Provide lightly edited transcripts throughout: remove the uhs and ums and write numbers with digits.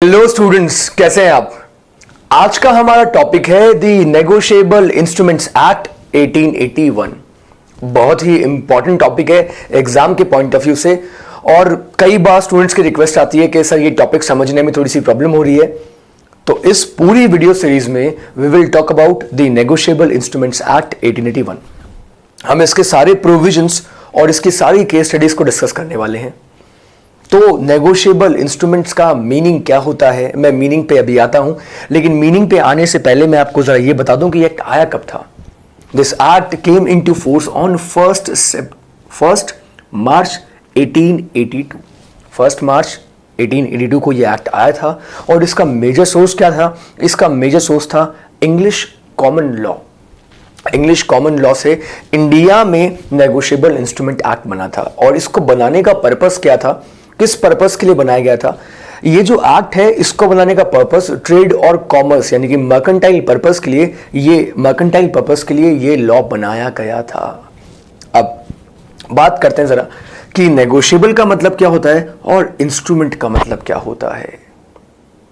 Hello students, कैसे हैं आप। आज का हमारा टॉपिक है द नेगोशिएबल इंस्ट्रूमेंट्स एक्ट 1881। बहुत ही इंपॉर्टेंट टॉपिक है एग्जाम के पॉइंट ऑफ व्यू से। और कई बार स्टूडेंट्स की रिक्वेस्ट आती है कि सर ये टॉपिक समझने में थोड़ी सी प्रॉब्लम हो रही है, तो इस पूरी वीडियो सीरीज में we will talk about the negotiable instruments act 1881। हम इसके सारे प्रोविजंस और इसकी सारी केस स्टडीज को डिस्कस करने वाले हैं। तो नेगोशिएबल इंस्ट्रूमेंट्स का मीनिंग क्या होता है, मैं मीनिंग पे अभी आता हूं, लेकिन मीनिंग पे आने से पहले मैं आपको जरा ये बता दूं कि एक्ट आया कब था। This act came into force on first March 1882। 1 मार्च 1882 को ये एक्ट आया था। और इसका मेजर सोर्स क्या था? इसका मेजर सोर्स था English common law. English common law से इंडिया में नेगोशिएबल इंस्ट्रूमेंट एक्ट बना था। और इसको बनाने का पर्पस क्या था, किस पर्पस के लिए बनाया गया था? ये जो एक्ट है इसको बनाने का पर्पस ट्रेड और कॉमर्स यानी कि मर्केंटाइल पर्पस के लिए ये लॉ बनाया गया था। अब बात करते हैं जरा कि नेगोशिएबल का मतलब क्या होता है और इंस्ट्रूमेंट का मतलब क्या होता है।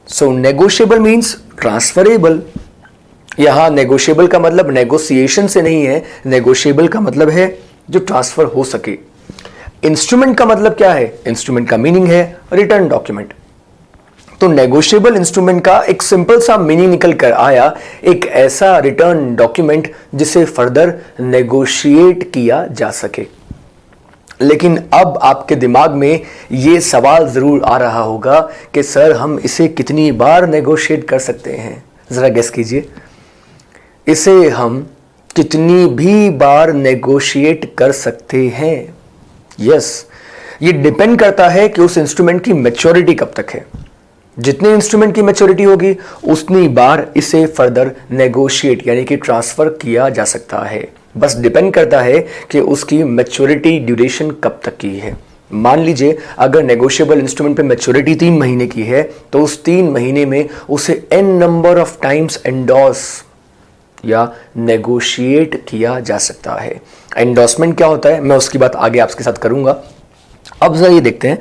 सो नेगोशिएबल मींस ट्रांसफरेबल। यहां नेगोशिएबल का मतलब नेगोशिएशन से नहीं है, नेगोशिएबल का मतलब है जो ट्रांसफर हो सके। इंस्ट्रूमेंट का मतलब क्या है? इंस्ट्रूमेंट का मीनिंग है रिटर्न डॉक्यूमेंट। तो नेगोशिएबल इंस्ट्रूमेंट का एक सिंपल सा मीनिंग निकल कर आया, एक ऐसा रिटर्न डॉक्यूमेंट जिसे फर्दर नेगोशिएट किया जा सके। लेकिन अब आपके दिमाग में यह सवाल जरूर आ रहा होगा कि सर हम इसे कितनी बार नेगोशिएट कर सकते हैं? जरा गेस कीजिए, इसे हम कितनी भी बार नेगोशिएट कर सकते हैं? यस, ये डिपेंड करता है कि उस इंस्ट्रूमेंट की मैच्योरिटी कब तक है। जितनी इंस्ट्रूमेंट की मैच्योरिटी होगी उतनी बार इसे फर्दर नेगोशिएट यानी कि ट्रांसफर किया जा सकता है। बस डिपेंड करता है कि उसकी मैच्योरिटी ड्यूरेशन कब तक की है। मान लीजिए अगर नेगोशिएबल इंस्ट्रूमेंट पे मैच्योरिटी 3 महीने की है तो उस 3 महीने में उसे n number of times endorse या नेगोशिएट किया जा सकता है। एंडोर्समेंट क्या होता है मैं उसकी बात आगे आपके साथ करूंगा। अब जरा ये देखते हैं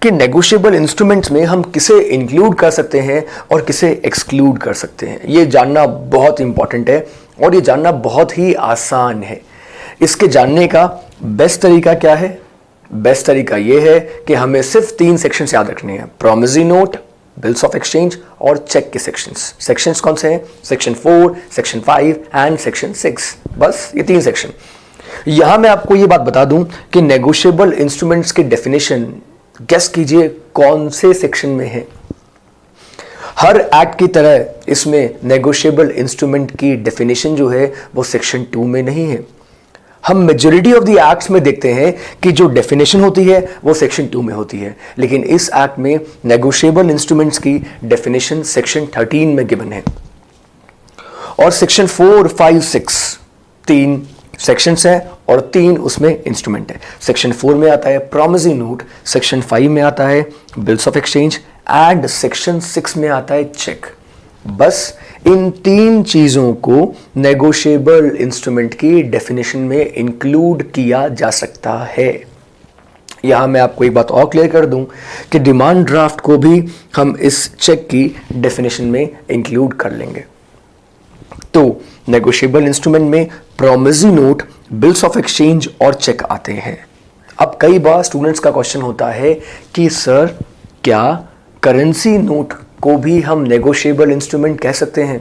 कि नेगोशिएबल इंस्ट्रूमेंट्स में हम किसे इंक्लूड कर सकते हैं और किसे एक्सक्लूड कर सकते हैं। ये जानना बहुत इंपॉर्टेंट है और ये जानना बहुत ही आसान है। इसके जानने का बेस्ट तरीका क्या है? बेस्ट तरीका ये है कि हमें सिर्फ 3 सेक्शंस याद रखने हैं, promissory note, bills of exchange और चेक के सेक्शंस कौन से हैं? Section 4, section 5 and section 6। बस ये 3 सेक्शन। यहां मैं आपको ये बात बता दूं कि नेगोशिएबल इंस्ट्रूमेंट्स की डेफिनेशन गेस कीजिए कौन से सेक्शन में है। हर एक्ट की तरह इसमें नेगोशिएबल इंस्ट्रूमेंट की डेफिनेशन जो है वो सेक्शन 2 में नहीं है। हम मेजॉरिटी ऑफ द एक्ट्स में देखते हैं कि जो डेफिनेशन होती है वो सेक्शन 2 में होती है, लेकिन इस एक्ट में नेगोशिएबल इंस्ट्रूमेंट्स की डेफिनेशन सेक्शन 13 में गिवन है। और सेक्शन 4, 5, 6 3 सेक्शंस हैं और 3 उसमें इंस्ट्रूमेंट है। सेक्शन 4 में आता है प्रॉमिसरी नोट, सेक्शन 5 में आता है bills of exchange and section 6 में आता है चेक। बस इन 3 चीजों को नेगोशिएबल इंस्ट्रूमेंट की डेफिनेशन में इंक्लूड किया जा सकता है। यहां मैं आपको एक बात और क्लियर कर दूं कि डिमांड ड्राफ्ट को भी हम इस चेक की डेफिनेशन में इंक्लूड कर लेंगे। तो नेगोशिएबल इंस्ट्रूमेंट में promissory note, bills of exchange और चेक आते हैं। अब कई बार स्टूडेंट्स का क्वेश्चन होता है कि सर क्या करेंसी नोट को भी हम नेगोशिएबल इंस्ट्रूमेंट कह सकते हैं?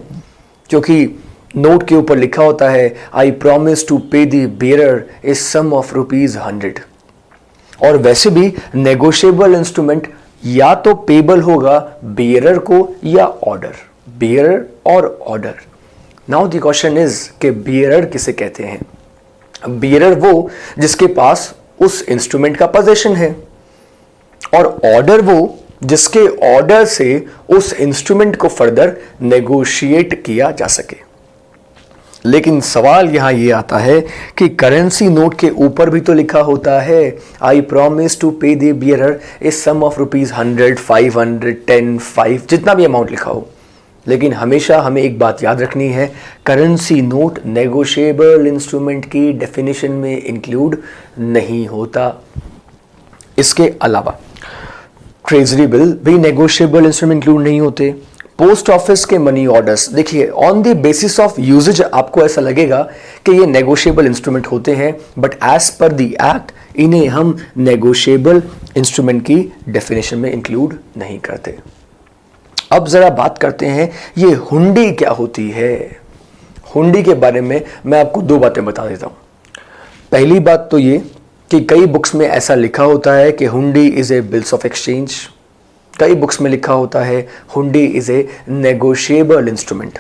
क्योंकि नोट के ऊपर लिखा होता है I promise to pay the bearer a sum of ₹100। और वैसे भी नेगोशिएबल इंस्ट्रूमेंट या तो पेबल होगा बेयरर को या ऑर्डर, बेयरर और order. Now the question is कि बेयरर किसे कहते हैं? बेयरर वो जिसके पास उस इंस्ट्रूमेंट का पोजीशन है, और ऑर्डर वो जिसके ऑर्डर से उस इंस्ट्रूमेंट को फर्दर नेगोशिएट किया जा सके। लेकिन सवाल यहां यह आता है कि करेंसी नोट के ऊपर भी तो लिखा होता है I promise to pay the bearer a sum of ₹100, 500, 10, 5 जितना भी अमाउंट लिखा हो। लेकिन हमेशा हमें एक बात याद रखनी है, करेंसी नोट नेगोशिएबल इंस्ट्रूमेंट की डेफिनेशन में इंक्लूड नहीं होता। इसके अलावा ट्रेजरी बिल भी नेगोशिएबल इंस्ट्रूमेंट इंक्लूड नहीं होते। पोस्ट ऑफिस के मनी ऑर्डर्स, देखिए on the basis of usages आपको ऐसा लगेगा कि ये नेगोशिएबल इंस्ट्रूमेंट होते हैं, but as per the act इन्हें हम नेगोशिएबल इंस्ट्रूमेंट की डेफिनेशन में इंक्लूड नहीं करते। अब जरा बात करते हैं ये हुंडी क्या होती है। हुंडी के बारे में मैं आपको दो बातें बता देता हूं। पहली बात तो ये कि कई बुक्स में ऐसा लिखा होता है कि हुंडी is a bills of exchange, कई बुक्स में लिखा होता है हुंडी इज ए नेगोशिएबल इंस्ट्रूमेंट।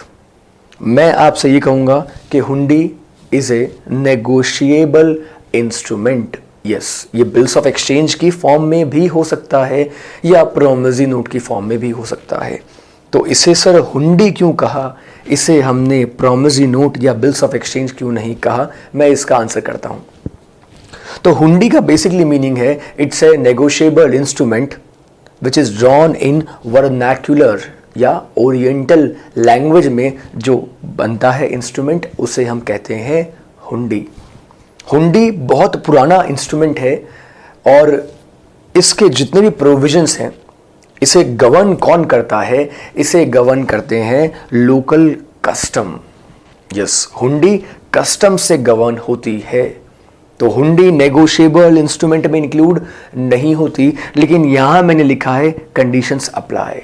मैं आपसे ये कहूंगा कि हुंडी is a negotiable instrument. Yes, ये बिल्स ऑफ एक्सचेंज की फॉर्म में भी हो सकता है या प्रोमिसरी नोट की फॉर्म में भी हो सकता है। तो इसे सर हुंडी क्यों कहा, इसे हमने प्रोमिसरी नोट या बिल्स ऑफ एक्सचेंज क्यों नहीं कहा, मैं इसका आंसर करता हूं। तो हुंडी का बेसिकली मीनिंग है it's a negotiable instrument which is drawn in vernacular या ओरिएंटल लैंग्वेज में जो बनता है इंस्ट्रूमेंट, उसे हम कहते हैं हुंडी। हुंडी बहुत पुराना इंस्ट्रूमेंट है और इसके जितने भी प्रोविजंस हैं, इसे गवर्न कौन करता है, इसे गवर्न करते हैं लोकल कस्टम। यस, हुंडी कस्टम से गवर्न होती है। तो हुंडी नेगोशिएबल इंस्ट्रूमेंट में इंक्लूड नहीं होती, लेकिन यहां मैंने लिखा है कंडीशंस अप्लाई।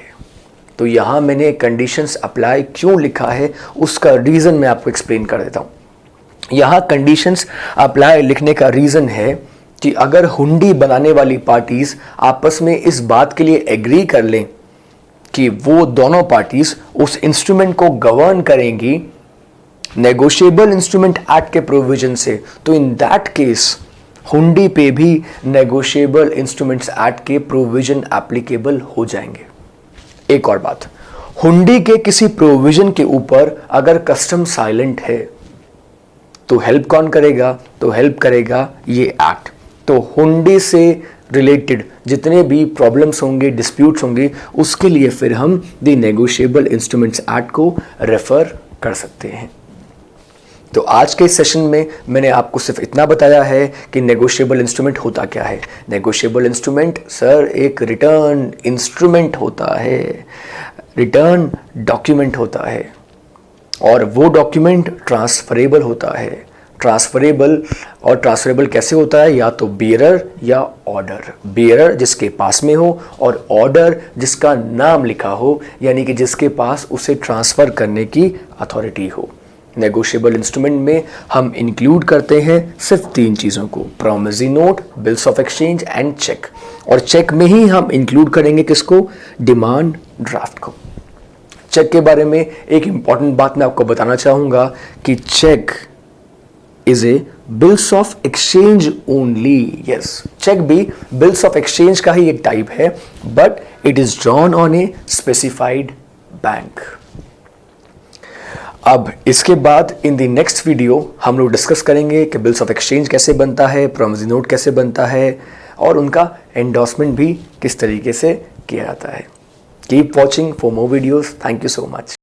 तो यहां मैंने कंडीशंस अप्लाई क्यों लिखा है उसका रीजन मैं आपको एक्सप्लेन कर देता हूं। यहां कंडीशंस अप्लाई लिखने का रीजन है कि अगर हुंडी बनाने वाली पार्टीज आपस में इस बात के लिए एग्री कर लें कि वो दोनों पार्टीज उस इंस्ट्रूमेंट को गवर्न करेंगी नेगोशिएबल इंस्ट्रूमेंट एक्ट के प्रोविजन से, तो इन दैट केस हुंडी पे भी नेगोशिएबल इंस्ट्रूमेंट्स एक्ट के प्रोविजन एप्लीकेबल हो जाएंगे। एक और बात, हुंडी के किसी प्रोविजन के ऊपर अगर कस्टम साइलेंट है तो हेल्प कौन करेगा, तो हेल्प करेगा ये एक्ट। तो हुंडी से रिलेटेड जितने भी प्रॉब्लम्स होंगे, डिस्प्यूट्स होंगे, उसके लिए फिर हम द नेगोशिएबल इंस्ट्रूमेंट्स एक्ट को रेफर कर सकते हैं। तो आज के सेशन में मैंने आपको सिर्फ इतना बताया है कि नेगोशिएबल इंस्ट्रूमेंट होता क्या है। नेगोशिएबल इंस्ट्रूमेंट सर एक रिटर्न इंस्ट्रूमेंट होता है, रिटर्न डॉक्यूमेंट होता है, और वो डॉक्यूमेंट ट्रांसफरेबल होता है। ट्रांसफरेबल कैसे होता है, या तो बियरर या ऑर्डर। बियरर जिसके पास में हो और ऑर्डर जिसका नाम लिखा हो, यानी कि जिसके पास उसे ट्रांसफर करने की अथॉरिटी हो। नेगोशिएबल इंस्ट्रूमेंट में हम इंक्लूड करते हैं सिर्फ तीन चीज़ों को, promissory note, bills of exchange and cheque. और चेक में ही हम इंक्लूड करेंगे किसको, डिमांड ड्राफ्ट को। चेक के बारे में एक इंपॉर्टेंट बात मैं आपको बताना चाहूंगा कि cheque is a bills of exchange only. Yes, cheque भी बिल्स ऑफ एक्सचेंज का ही एक टाइप है, but it is drawn on a specified bank. अब इसके बाद इन द नेक्स्ट वीडियो हम लोग डिस्कस करेंगे कि बिल्स ऑफ एक्सचेंज कैसे बनता है, प्रॉमिसरी नोट कैसे बनता है, और उनका एंडोर्समेंट भी किस तरीके से किया जाता है। Keep watching for more videos. Thank you so much.